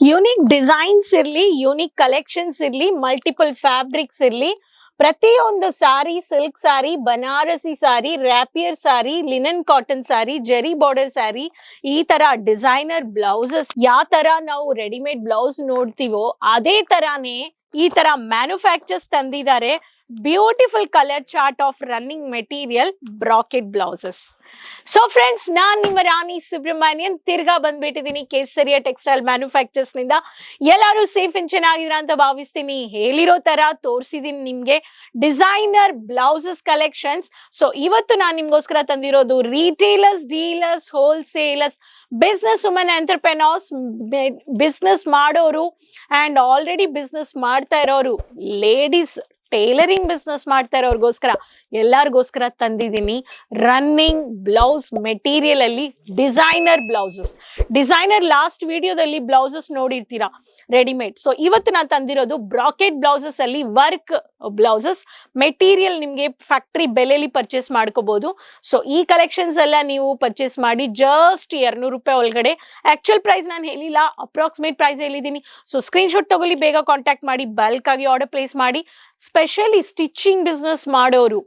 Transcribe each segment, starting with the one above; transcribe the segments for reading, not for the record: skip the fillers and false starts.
Unique designs ಇರ್ಲಿ, unique collections ಇರ್ಲಿ, multiple fabrics ಇರ್ಲಿ, ಪ್ರತಿಯೊಂದು ಸಾರಿ, ಸಿಲ್ಕ್ ಸಾರಿ, ಬನಾರಸಿ ಸಾರಿ, ರ್ಯಾಪಿಯರ್ ಸಾರಿ, ಲಿನನ್ ಕಾಟನ್ ಸಾರಿ, ಜೆರಿ ಬಾರ್ಡರ್ ಸಾರಿ, ಈ ತರ ಡಿಸೈನರ್ ಬ್ಲೌಸಸ್ ಯಾವ ತರ ನಾವು ರೆಡಿಮೇಡ್ ಬ್ಲೌಸ್ ನೋಡ್ತೀವೋ ಅದೇ ತರಾನೇ ಈ ತರ ಮ್ಯಾನುಫ್ಯಾಕ್ಚರ್ಸ್ ತಂದಿದ್ದಾರೆ. Beautiful colour chart of running material bracket blouses. So friends, ನಾನ್ ನಿಮ್ಮ ರಾಣಿ ಸುಬ್ರಹ್ಮಣ್ಯನ್ ತಿರ್ಗಾ ಬಂದ್ಬಿಟ್ಟಿದ್ದೀನಿ ಕೇಸರಿಯ ಟೆಕ್ಸ್ಟೈಲ್ ಮ್ಯಾನುಫ್ಯಾಕ್ಚರ್ಸ್ ನಿಂದ. ಎಲ್ಲರೂ ಸೇಫ್ ಅಂಡ್ ಚೆನ್ನಾಗಿದ್ರ ಅಂತ ಭಾವಿಸ್ತೀನಿ. ಹೇಳಿರೋ ತರ ತೋರಿಸಿದೀನಿ ನಿಮ್ಗೆ ಡಿಸೈನರ್ ಬ್ಲೌಸಸ್ ಕಲೆಕ್ಷನ್ಸ್. ಸೊ ಇವತ್ತು ನಾನ್ ನಿಮ್ಗೋಸ್ಕರ ತಂದಿರೋದು retailers, dealers, wholesalers, business women, entrepreneurs, business ಮಾಡೋರು ಅಂಡ್ ಆಲ್ರೆಡಿ ಬಿಸ್ನೆಸ್ ಮಾಡ್ತಾ ಇರೋರು, ಲೇಡೀಸ್ ಟೈಲರಿಂಗ್ ಬಿಸ್ನೆಸ್ ಮಾಡ್ತಾ ಇರೋರ್ಗೋಸ್ಕರ ಎಲ್ಲಾರ್ಗೋಸ್ಕರ ತಂದಿದ್ದೀನಿ ರನ್ನಿಂಗ್ ಬ್ಲೌಸ್ ಮೆಟೀರಿಯಲ್ ಅಲ್ಲಿ ಡಿಸೈನರ್ ಬ್ಲೌಸಸ್. ಡಿಸೈನರ್ ಲಾಸ್ಟ್ ವಿಡಿಯೋದಲ್ಲಿ ಬ್ಲೌಸಸ್ ನೋಡಿರ್ತೀರಾ ರೆಡಿಮೇಡ್. ಸೊ ಇವತ್ತು ನಾನು ತಂದಿರೋದು ಬ್ರಾಕೆಟ್ ಬ್ಲೌಸಸ್ ಅಲ್ಲಿ ವರ್ಕ್ ಬ್ಲೌಸಸ್. ಮೆಟೀರಿಯಲ್ ನಿಮ್ಗೆ ಫ್ಯಾಕ್ಟರಿ ಬೆಲೆಯಲ್ಲಿ ಪರ್ಚೇಸ್ ಮಾಡ್ಕೋಬಹುದು. ಸೊ ಈ ಕಲೆಕ್ಷನ್ಸ್ ಎಲ್ಲ ನೀವು ಪರ್ಚೇಸ್ ಮಾಡಿ ಜಸ್ಟ್ 200 ರೂಪಾಯಿ ಒಳಗಡೆ. ಆಕ್ಚುಯಲ್ ಪ್ರೈಸ್ ನಾನು ಹೇಳಿಲ್ಲ, ಅಪ್ರಾಕ್ಸಿಮೇಟ್ ಪ್ರೈಸ್ ಹೇಳಿದ್ದೀನಿ. ಸೊ ಸ್ಕ್ರೀನ್ ಶಾಟ್ ತಗೊಳ್ಳಿ, ಬೇಗ ಕಾಂಟ್ಯಾಕ್ಟ್ ಮಾಡಿ, ಬಲ್ಕ್ ಆಗಿ ಆರ್ಡರ್ ಪ್ಲೇಸ್ ಮಾಡಿ. ಸ್ಪೆಷಲಿ ಸ್ಟಿಚಿಂಗ್ ಬಿಸ್ನೆಸ್ ಮಾಡೋರು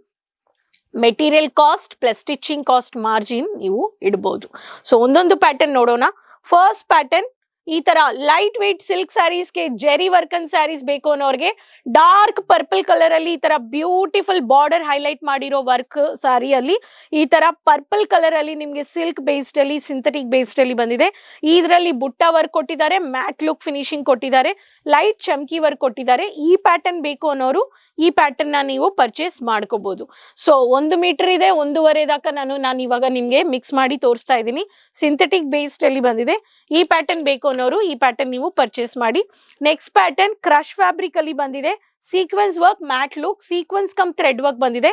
material cost plus stitching cost margin ನೀವು ಇಡಬಹುದು. ಸೊ ಒಂದೊಂದು ಪ್ಯಾಟರ್ನ್ ನೋಡೋಣ. ಫಸ್ಟ್ ಪ್ಯಾಟರ್ನ್ ಈ ತರ ಲೈಟ್ ವೇಟ್ ಸಿಲ್ಕ್ ಸ್ಯಾರೀಸ್ಗೆ ಜೆರಿ ವರ್ಕನ್ ಸ್ಯಾರೀಸ್ ಬೇಕು ಅನ್ನೋರ್ಗೆ ಡಾರ್ಕ್ ಪರ್ಪಲ್ ಕಲರ್ ಅಲ್ಲಿ ಈ ತರ ಬ್ಯೂಟಿಫುಲ್ ಬಾರ್ಡರ್ ಹೈಲೈಟ್ ಮಾಡಿರೋ ವರ್ಕ್ ಸ್ಯಾರಿಯಲ್ಲಿ ಈ ತರ ಪರ್ಪಲ್ ಕಲರ್ ಅಲ್ಲಿ ನಿಮ್ಗೆ ಸಿಲ್ಕ್ ಬೇಸ್ಡ್ ಅಲ್ಲಿ, ಸಿಂಥೆಟಿಕ್ ಬೇಸ್ಡ್ ಅಲ್ಲಿ ಬಂದಿದೆ. ಇದರಲ್ಲಿ ಬುಟ್ಟ ವರ್ಕ್ ಕೊಟ್ಟಿದ್ದಾರೆ, ಮ್ಯಾಟ್ ಲುಕ್ ಫಿನಿಶಿಂಗ್ ಕೊಟ್ಟಿದ್ದಾರೆ, ಲೈಟ್ ಚಮ್ಕಿ ವರ್ಕ್ ಕೊಟ್ಟಿದ್ದಾರೆ. ಈ ಪ್ಯಾಟರ್ನ್ ಬೇಕು ಅನ್ನೋರು ಈ ಪ್ಯಾಟರ್ನ್ ನ ನೀವು ಪರ್ಚೇಸ್ ಮಾಡ್ಕೋಬಹುದು. ಸೊ 1 ಮೀಟರ್ ಇದೆ, 1.5 ದಾಕ ನಾನು ಇವಾಗ ನಿಮ್ಗೆ ಮಿಕ್ಸ್ ಮಾಡಿ ತೋರಿಸ್ತಾ ಇದ್ದೀನಿ. ಸಿಂಥೆಟಿಕ್ ಬೇಸ್ಡ್ ಅಲ್ಲಿ ಬಂದಿದೆ. ಈ ಪ್ಯಾಟರ್ನ್ ಬೇಕು ಅನ್ನೋರು ಈ ಪ್ಯಾಟರ್ನ್ ನೀವು ಪರ್ಚೇಸ್ ಮಾಡಿ. ನೆಕ್ಸ್ಟ್ ಪ್ಯಾಟರ್ನ್ ಕ್ರಶ್ ಫ್ಯಾಬ್ರಿಕ್ ಅಲ್ಲಿ ಬಂದಿದೆ. Sequence work, matte look, sequence come thread work ಬಂದಿದೆ.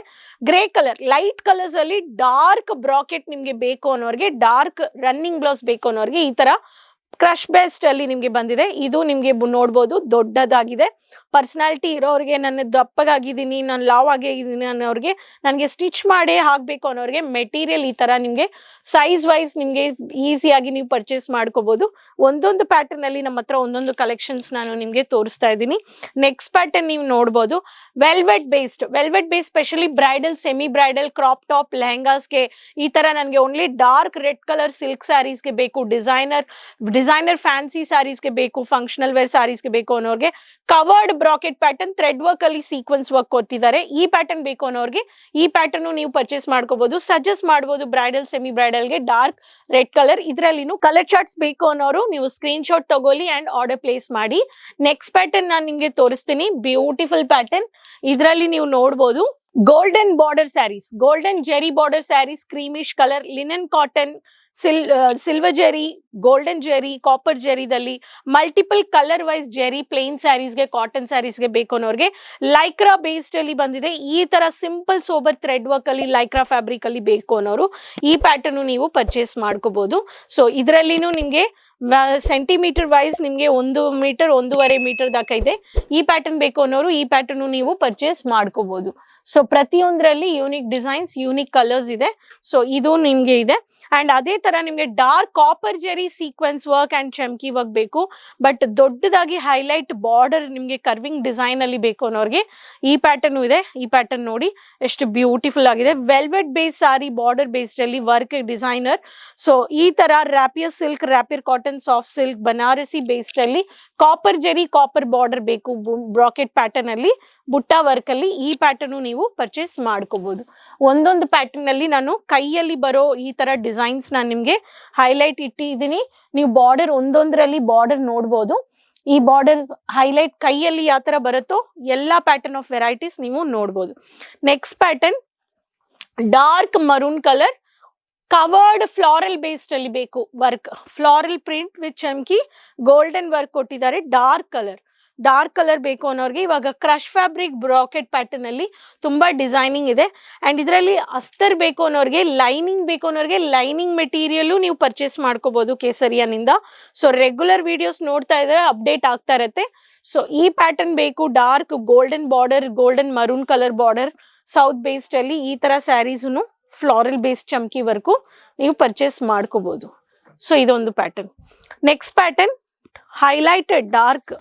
ಗ್ರೇ ಕಲರ್, ಲೈಟ್ ಕಲರ್ಸ್ ಅಲ್ಲಿ ಡಾರ್ಕ್ ಬ್ರಾಕೆಟ್ ನಿಮ್ಗೆ ಬೇಕು ಅನ್ನೋರ್ಗೆ, ಡಾರ್ಕ್ ರನ್ನಿಂಗ್ ಬ್ಲೌಸ್ ಬೇಕು ಅನ್ನೋರ್ಗೆ ಈ ತರ ಕ್ರಶ್ ಬೇಸ್ಡ್ ಅಲ್ಲಿ ನಿಮ್ಗೆ ಬಂದಿದೆ. ಇದು ನಿಮ್ಗೆ ನೋಡ್ಬೋದು ದೊಡ್ಡದಾಗಿದೆ. ಪರ್ಸನಾಲಿಟಿ ಇರೋರಿಗೆ, ನನ್ನ ದಪ್ಪಗಾಗಿದ್ದೀನಿ, ನಾನು ಲಾವ್ ಆಗಿದ್ದೀನಿ ಅನ್ನೋರಿಗೆ, ನನಗೆ ಸ್ಟಿಚ್ ಮಾಡೇ ಹಾಕ್ಬೇಕು ಅನ್ನೋರಿಗೆ ಮೆಟೀರಿಯಲ್ ಈ ತರ ನಿಮ್ಗೆ ಸೈಜ್ ವೈಸ್ ನಿಮ್ಗೆ ಈಸಿಯಾಗಿ ನೀವು ಪರ್ಚೇಸ್ ಮಾಡ್ಕೋಬಹುದು. ಒಂದೊಂದು ಪ್ಯಾಟರ್ನ್ ಅಲ್ಲಿ ನಮ್ಮ ಹತ್ರ ಒಂದೊಂದು ಕಲೆಕ್ಷನ್ಸ್ ನಾನು ನಿಮ್ಗೆ ತೋರಿಸ್ತಾ ಇದ್ದೀನಿ. ನೆಕ್ಸ್ಟ್ ಪ್ಯಾಟರ್ನ್ ನೀವು ನೋಡ್ಬೋದು velvet based. Velvet based specially bridal, semi bridal, crop top, ಲೆಹಂಗಾಸ್ಗೆ ಈ ತರ ನನಗೆ only dark red colour silk ಸ್ಯಾರೀಸ್ಗೆ ಬೇಕು, ಡಿಸೈನರ್ ಫ್ಯಾನ್ಸಿ ಸ್ಯಾರೀಸ್ಗೆ ಬೇಕು, ಫಂಕ್ಷನಲ್ ವೇರ್ ಸ್ಯಾರೀಸ್ಗೆ ಬೇಕು ಅನ್ನೋರ್ಗೆ covered bracket pattern thread work ಅಲ್ಲಿ ಸೀಕ್ವೆನ್ಸ್ ವರ್ಕ್ ಕೊಟ್ಟಿದ್ದಾರೆ. ಈ ಪ್ಯಾಟರ್ನ್ ಬೇಕು ಅನ್ನೋರ್ಗೆ ಈ ಪ್ಯಾಟರ್ನ್ ನೀವು ಪರ್ಚೇಸ್ ಮಾಡ್ಕೋಬಹುದು. ಸಜೆಸ್ಟ್ ಮಾಡಬಹುದು ಬ್ರೈಡಲ್, ಸೆಮಿ ಬ್ರೈಡಲ್ಗೆ ಡಾರ್ಕ್ ರೆಡ್ ಕಲರ್. ಇದರಲ್ಲಿ ಕಲರ್ ಚಾರ್ಟ್ಸ್ ಬೇಕು ಅನ್ನೋರು ನೀವು ಸ್ಕ್ರೀನ್ ಶಾಟ್ ತಗೊಳ್ಳಿ ಅಂಡ್ ಆರ್ಡರ್ ಪ್ಲೇಸ್ ಮಾಡಿ. ನೆಕ್ಸ್ಟ್ ಪ್ಯಾಟರ್ನ್ ನಾನು ನಿಮ್ಗೆ ತೋರಿಸ್ತೀನಿ. Beautiful pattern. ಇದರಲ್ಲಿ ನೀವು ನೋಡ್ಬೋದು golden border sarees, golden zari border sarees, creamish colour, linen cotton, silver zari, golden zari, copper ಜೆರಿದಲ್ಲಿ multiple colour wise zari plain ಸ್ಯಾರೀಸ್ಗೆ, ಕಾಟನ್ ಸ್ಯಾರೀಸ್ಗೆ ಬೇಕು ಅನ್ನೋರ್ಗೆ ಲೈಕ್ರಾ ಬೇಸ್ಡ್ ಅಲ್ಲಿ ಬಂದಿದೆ. ಈ ತರ ಸಿಂಪಲ್ ಸೋಬರ್ ಥ್ರೆಡ್ ವರ್ಕ್ ಅಲ್ಲಿ ಲೈಕ್ರಾ ಫ್ಯಾಬ್ರಿಕ್ ಅಲ್ಲಿ ಬೇಕು ಅನ್ನೋರು ಈ ಪ್ಯಾಟರ್ನ್ ನೀವು ಪರ್ಚೇಸ್ ಮಾಡ್ಕೋಬಹುದು. ಸೊ ಇದರಲ್ಲಿನೂ ನಿಮ್ಗೆ ಸೆಂಟಿಮೀಟರ್ ವೈಸ್ ನಿಮ್ಗೆ 1 ಮೀಟರ್ 1.5 ಮೀಟರ್ ದಾಕ ಇದೆ. ಈ ಪ್ಯಾಟರ್ನ್ ಬೇಕು ಅನ್ನೋರು ಈ ಪ್ಯಾಟರ್ನ್ ನೀವು ಪರ್ಚೇಸ್ ಮಾಡ್ಕೋಬಹುದು. ಸೊ ಪ್ರತಿಯೊಂದರಲ್ಲಿ ಯೂನಿಕ್ ಡಿಸೈನ್ಸ್, ಯೂನಿಕ್ ಕಲರ್ಸ್ ಇದೆ. ಸೊ ಇದು ನಿಮ್ಗೆ ಇದೆ. ಅಂಡ್ ಅದೇ ತರ ನಿಮ್ಗೆ dark copper zari sequence work and chamki work ಬೇಕು, ಬಟ್ ದೊಡ್ಡದಾಗಿ ಹೈಲೈಟ್ ಬಾರ್ಡರ್ ನಿಮ್ಗೆ ಕರ್ವಿಂಗ್ ಡಿಸೈನ್ ಅಲ್ಲಿ ಬೇಕು ಅನ್ನೋರ್ಗೆ ಈ ಪ್ಯಾಟರ್ನ್ ಇದೆ. ಈ ಪ್ಯಾಟರ್ನ್ ನೋಡಿ ಎಷ್ಟು ಬ್ಯೂಟಿಫುಲ್ ಆಗಿದೆ. ವೆಲ್ವೆಟ್ ಬೇಸ್ ಸಾರಿ, ಬಾರ್ಡರ್ ಬೇಸ್ಡ್ ಅಲ್ಲಿ ವರ್ಕ್ ಡಿಸೈನರ್. ಸೊ ಈ ತರ rapier silk, rapier cotton, soft silk, Banarasi based ಅಲ್ಲಿ ಕಾಪರ್ ಜೆರಿ, ಕಾಪರ್ ಬಾರ್ಡರ್ ಬೇಕು ಬ್ರಾಕೆಟ್ ಪ್ಯಾಟರ್ನ್ ಅಲ್ಲಿ, ಬುಟ್ಟ ವರ್ಕ್ ಅಲ್ಲಿ ಈ ಪ್ಯಾಟರ್ನ್ ನೀವು ಪರ್ಚೇಸ್ ಮಾಡ್ಕೋಬಹುದು. ಒಂದೊಂದು ಪ್ಯಾಟರ್ನ್ ಅಲ್ಲಿ ನಾನು ಕೈಯಲ್ಲಿ ಬರೋ ಈ ತರ ಡಿಸೈನ್ಸ್ ನಾನು ನಿಮ್ಗೆ ಹೈಲೈಟ್ ಇಟ್ಟಿದ್ದೀನಿ. ನೀವು ಬಾರ್ಡರ್ ಒಂದೊಂದರಲ್ಲಿ ಬಾರ್ಡರ್ ನೋಡ್ಬೋದು. ಈ ಬಾರ್ಡರ್ ಹೈಲೈಟ್ ಕೈಯಲ್ಲಿ ಯಾವ ತರ ಬರುತ್ತೋ ಎಲ್ಲಾ ಪ್ಯಾಟರ್ನ್ ಆಫ್ ವೆರೈಟೀಸ್ ನೀವು ನೋಡ್ಬೋದು. Next pattern dark maroon colour, covered floral based ಅಲ್ಲಿ ಬೇಕು work, floral print with chamki, golden work ಕೊಟ್ಟಿದ್ದಾರೆ. ಡಾರ್ಕ್ ಕಲರ್ ಬೇಕು ಅನ್ನೋರ್ಗೆ ಇವಾಗ ಕ್ರಶ್ ಫ್ಯಾಬ್ರಿಕ್ ಬ್ರಾಕೆಟ್ ಪ್ಯಾಟರ್ನ್ ಅಲ್ಲಿ ತುಂಬಾ ಡಿಸೈನಿಂಗ್ ಇದೆ. ಅಂಡ್ ಇದರಲ್ಲಿ ಅಸ್ತರ್ ಬೇಕು ಅನ್ನೋರ್ಗೆ, ಲೈನಿಂಗ್ ಬೇಕು ಅನ್ನೋರ್ಗೆ ಲೈನಿಂಗ್ ಮೆಟೀರಿಯಲ್ ನೀವು ಪರ್ಚೇಸ್ ಮಾಡ್ಕೋಬಹುದು ಕೇಸರಿಯಾನಿಂದ. ಸೊ ರೆಗ್ಯುಲರ್ ವಿಡಿಯೋಸ್ ನೋಡ್ತಾ ಇದ್ರೆ ಅಪ್ಡೇಟ್ ಆಗ್ತಾ ಇರತ್ತೆ. ಸೊ ಈ ಪ್ಯಾಟರ್ನ್ ಬೇಕು, dark golden border, golden maroon colour border, south based ಅಲ್ಲಿ ಈ ತರ ಸ್ಯಾರೀಸ್ನು ಫ್ಲಾರಲ್ ಬೇಸ್ಡ್ ಚಮ್ಕಿ ವರ್ಕು ನೀವು ಪರ್ಚೇಸ್ ಮಾಡ್ಕೋಬಹುದು. ಸೊ ಇದೊಂದು pattern. Next pattern highlighted dark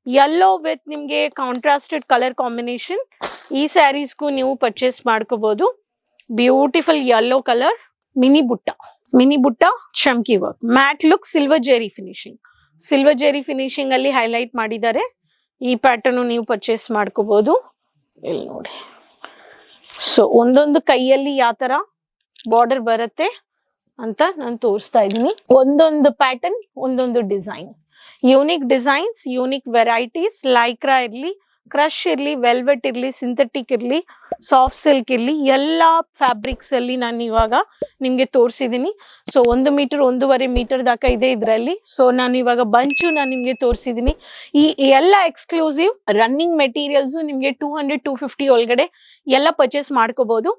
yellow with ನಿಮಗೆ ಕಾಂಟ್ರಾಸ್ಟೆಡ್ ಕಲರ್ ಕಾಂಬಿನೇಷನ್. ಈ ಸ್ಯಾರೀಸ್ಗೂ ನೀವು ಪರ್ಚೇಸ್ ಮಾಡ್ಕೋಬಹುದು. Beautiful yellow colour, mini butta chamki work, matte look, silver zari finishing ಅಲ್ಲಿ ಹೈಲೈಟ್ ಮಾಡಿದ್ದಾರೆ. ಈ ಪ್ಯಾಟರ್ನ್ ನೀವು ಪರ್ಚೇಸ್ ಮಾಡ್ಕೋಬಹುದು. ಇಲ್ಲಿ ನೋಡಿ, ಸೊ ಒಂದೊಂದು ಕೈಯಲ್ಲಿ ಯಾವ ತರ ಬಾರ್ಡರ್ ಬರುತ್ತೆ ಅಂತ ನಾನು ತೋರಿಸ್ತಾ ಇದ್ದೀನಿ. ಒಂದೊಂದು ಪ್ಯಾಟರ್ನ್, ಒಂದೊಂದು design, unique designs, unique varieties. Lycra ಇರ್ಲಿ, ಕ್ರಶ್ ಇರ್ಲಿ, ವೆಲ್ವೆಟ್ ಇರ್ಲಿ, ಸಿಂಥೆಟಿಕ್ ಇರ್ಲಿ, ಸಾಫ್ಟ್ ಸಿಲ್ಕ್ ಇರ್ಲಿ, ಎಲ್ಲಾ ಫ್ಯಾಬ್ರಿಕ್ಸ್ ಅಲ್ಲಿ ನಾನು ಇವಾಗ ನಿಮ್ಗೆ ತೋರಿಸಿದೀನಿ. ಸೊ 1 ಮೀಟರ್ 1.5 ಮೀಟರ್ ದಾಕ ಇದೆ ಇದರಲ್ಲಿ. ಸೊ ನಾನು ಇವಾಗ ಬಂಚು ನಾನು ನಿಮ್ಗೆ ತೋರಿಸಿದೀನಿ. ಈ ಎಲ್ಲ ಎಕ್ಸ್ಕ್ಲೂಸಿವ್ ರನ್ನಿಂಗ್ ಮೆಟೀರಿಯಲ್ಸ್ ನಿಮ್ಗೆ 200-250 ಒಳಗಡೆ ಎಲ್ಲ ಪರ್ಚೇಸ್ ಮಾಡ್ಕೋಬಹುದು.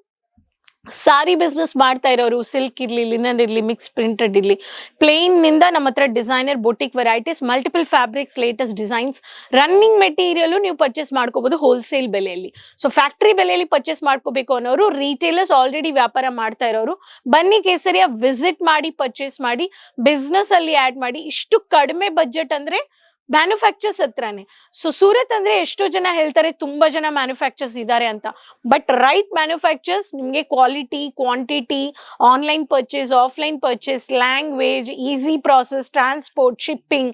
ಸಾರಿ ಬಿಸ್ನೆಸ್ ಮಾಡ್ತಾ ಇರೋರು, ಸಿಲ್ಕ್ ಇರ್ಲಿ, ಲಿನನ್ ಇರ್ಲಿ, ಮಿಕ್ಸ್ ಪ್ರಿಂಟೆಡ್ ಇರ್ಲಿ, ಪ್ಲೇನ್ ನಿಂದ ನಮ್ಮ ಹತ್ರ designer boutique varieties, multiple fabrics, latest designs, running material ನೀವು ಪರ್ಚೇಸ್ ಮಾಡ್ಕೋಬಹುದು ಹೋಲ್ಸೇಲ್ ಬೆಲೆಯಲ್ಲಿ. ಸೊ ಫ್ಯಾಕ್ಟರಿ ಬೆಲೆಯಲ್ಲಿ ಪರ್ಚೇಸ್ ಮಾಡ್ಕೋಬೇಕು ಅನ್ನೋರು, ರಿಟೇಲರ್ಸ್ ಆಲ್ರೆಡಿ ವ್ಯಾಪಾರ ಮಾಡ್ತಾ ಇರೋರು, ಬನ್ನಿ ಕೇಸರಿಯ ವಿಸಿಟ್ ಮಾಡಿ, ಪರ್ಚೇಸ್ ಮಾಡಿ, ಬಿಸ್ನೆಸ್ ಅಲ್ಲಿ ಆಡ್ ಮಾಡಿ. ಇಷ್ಟು ಕಡಿಮೆ ಬಜೆಟ್ ಅಂದ್ರೆ ಮ್ಯಾನುಫ್ಯಾಕ್ಚರ್ಸ್ ಹತ್ರನೇ. ಸೊ ಸೂರತ್ ಅಂದ್ರೆ ಎಷ್ಟೋ ಜನ ಹೇಳ್ತಾರೆ ತುಂಬಾ ಜನ ಮ್ಯಾನುಫ್ಯಾಕ್ಚರ್ಸ್ ಇದ್ದಾರೆ ಅಂತ, ಬಟ್ ರೈಟ್ ಮ್ಯಾನುಫ್ಯಾಕ್ಚರ್ಸ್ ನಿಮ್ಗೆ quality, quantity, online purchase, offline purchase, language, easy process, transport, shipping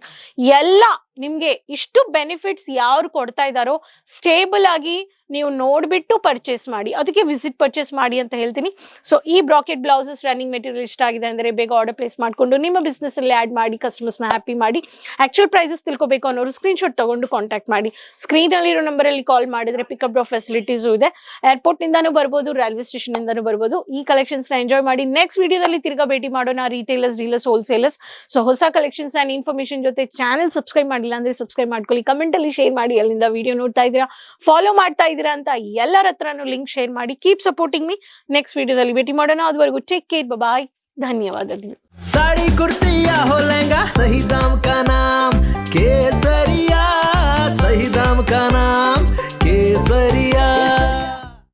ಎಲ್ಲ ನಿಮ್ಗೆ ಇಷ್ಟು ಬೆನಿಫಿಟ್ಸ್ ಯಾರು ಕೊಡ್ತಾ ಇದ್ದಾರೋ ಸ್ಟೇಬಲ್ ಆಗಿ ನೀವು ನೋಡ್ಬಿಟ್ಟು ಪರ್ಚೇಸ್ ಮಾಡಿ. ಅದಕ್ಕೆ ವಿಸಿಟ್ ಪರ್ಚೇಸ್ ಮಾಡಿ ಅಂತ ಹೇಳ್ತೀನಿ. ಸೊ ಈ ಬ್ರಾಕೆಟ್ ಬ್ಲೌಸಸ್ ರನ್ನಿಂಗ್ ಮೆಟೀರಿಯಲ್ ಇಷ್ಟ ಆಗಿದೆ ಅಂದ್ರೆ ಬೇಗ ಆರ್ಡರ್ ಪ್ಲೇಸ್ ಮಾಡ್ಕೊಂಡು ನಿಮ್ಮ ಬಿಸ್ನೆಸ್ ಅಲ್ಲಿ ಆಡ್ ಮಾಡಿ, ಕಸ್ಟಮರ್ಸ್ ನ ಹ್ಯಾಪಿ ಮಾಡಿ. ಆಕ್ಚುಯಲ್ ಪ್ರೈಸಸ್ ತಿಳ್ಕೊಬೇಕು ಅನ್ನೋರು ಸ್ಕ್ರೀನ್ ಶಾಟ್ ತಗೊಂಡು ಕಾಂಟ್ಯಾಕ್ಟ್ ಮಾಡಿ. ಸ್ಕ್ರೀನ್ ಅಲ್ಲಿರೋ ನಂಬರ್ ಅಲ್ಲಿ ಕಾಲ್ ಮಾಡಿದ್ರೆ ಪಿಕಪ್ ಡ್ರಾಪ್ ಫೆಸಿಲಿಟೀಸು ಇದೆ. ಏರ್ಪೋರ್ಟ್ ನಿಂದಾನು ಬರ್ಬೋದು, ರೈಲ್ವೆ ಸ್ಟೇಷನ್ ಇಂದಾನು ಬರ್ಬೋದು. ಈ ಕಲೆಕ್ಷನ್ಸ್ ನ ಎಂಜಾಯ್ ಮಾಡಿ. ನೆಕ್ಸ್ಟ್ ವಿಡಿಯೋದಲ್ಲಿ ತಿರ್ಗಾ ಭೇಟಿ ಮಾಡೋಣ. Retailers, dealers, wholesalers. ಸೊ ಹೊಸ ಕಲೆಕ್ಷನ್ಸ್ ಅಂಡ್ ಇನ್ಫಾರ್ಮೇಶನ್ ಜೊತೆ ಚಾನಲ್ ಸಬ್ಸ್ಕ್ರೈಬ್ ಮಾಡಿಲ್ಲ ಅಂದ್ರೆ ಸಬ್ಸ್ಕ್ರೈಬ್ ಮಾಡ್ಕೊಳ್ಳಿ. ಕಮೆಂಟ್ ಅಲ್ಲಿ ಶೇರ್ ಮಾಡಿ, ಅಲ್ಲಿಂದ ವಿಡಿಯೋ ನೋಡ್ತಾ ಇದ್ದೀರಾ, ಫಾಲೋ ಮಾಡ್ತಾ ಇದ್ದೀರಾ ಅಂತ ಎಲ್ಲರ ಹತ್ರನೂ ಲಿಂಕ್ ಶೇರ್ ಮಾಡಿ. Keep supporting me. ನೆಕ್ಸ್ಟ್ ವಿಡಿಯೋದಲ್ಲಿ ಭೇಟಿ ಮಾಡೋಣ. ಅದುವರೆಗೂ ಟೇಕ್ ಕೇರ್, ಬಾಯ್, ಧನ್ಯವಾದಗಳು. साड़ी कुर्ती या हो लहंगा, सही दाम का नाम केसर।